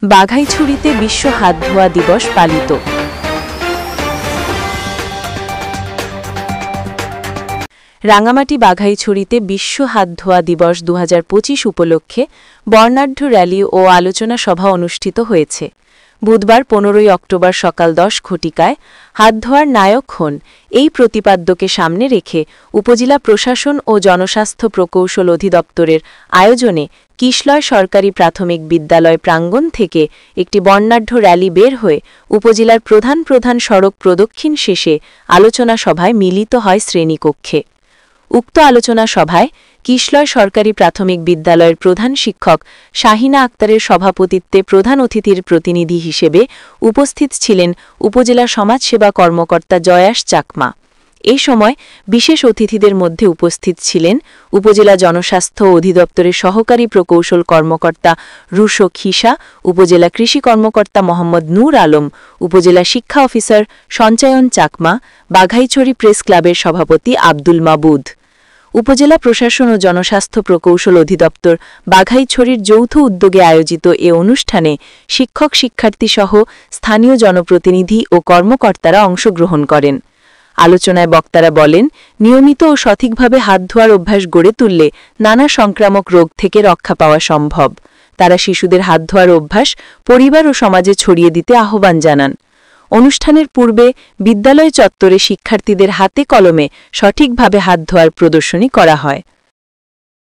বাঘাইছড়িতে বিশ্ব হাত ধোয়া দিবস পালিত। রাঙামাটি বাঘাইছড়িতে বিশ্ব হাত ধোয়া দিবস 2025 উপলক্ষে বর্ণাঢ্য র্যালি ও আলোচনা সভা অনুষ্ঠিত হয়েছে। বুধবার 15 অক্টোবর সকাল 10 ঘটিকায় হাত ধোয়ার নায়ক হন এই প্রতিপাদ্যকে সামনে রেখে উপজেলা প্রশাসন ও জনস্বাস্থ্য প্রকৌশল অধিদপ্তরের আয়োজনে কিশলয় সরকারি প্রাথমিক বিদ্যালয় প্রাঙ্গণ থেকে একটি বর্ণাঢ্য র্যালি বের হয়ে উপজেলার প্রধান প্রধান সড়ক প্রদক্ষিণ শেষে আলোচনা সভায় মিলিত হয় শ্রেণীকক্ষে। উক্ত আলোচনা সভায় কিশলয় সরকারি প্রাথমিক বিদ্যালয়ের প্রধান শিক্ষক শাহিনা আক্তারের সভাপতিত্বে প্রধান অতিথির প্রতিনিধি হিসেবে উপস্থিত ছিলেন উপজেলা সমাজসেবা কর্মকর্তা জয়াস চাকমা। এই সময় বিশেষ অতিথিদের মধ্যে উপস্থিত ছিলেন উপজেলা জনস্বাস্থ্য অধিদপ্তরের সহকারী প্রকৌশল কর্মকর্তা রুশো খিসা, উপজেলা কৃষি কর্মকর্তা মোহাম্মদ নূর আলম, উপজেলা শিক্ষা অফিসার সঞ্চয়ন চাকমা, বাঘাইছড়ি প্রেস ক্লাবের সভাপতি আব্দুল মাবুদ। উপজেলা প্রশাসন ও জনস্বাস্থ্য প্রকৌশল অধিদপ্তর বাঘাইছড়ির যৌথ উদ্যোগে আয়োজিত এ অনুষ্ঠানে শিক্ষক শিক্ষার্থীসহ স্থানীয় জনপ্রতিনিধি ও কর্মকর্তারা অংশগ্রহণ করেন। আলোচনায় বক্তারা বলেন, নিয়মিত ও সঠিকভাবে হাত ধোয়ার অভ্যাস গড়ে তুললে নানা সংক্রামক রোগ থেকে রক্ষা পাওয়া সম্ভব। তারা শিশুদের হাত ধোয়ার অভ্যাস পরিবার ও সমাজে ছড়িয়ে দিতে আহ্বান জানান। অনুষ্ঠানের পূর্বে বিদ্যালয় চত্বরে শিক্ষার্থীদের হাতে কলমে সঠিকভাবে হাত ধোয়ার প্রদর্শনী করা হয়।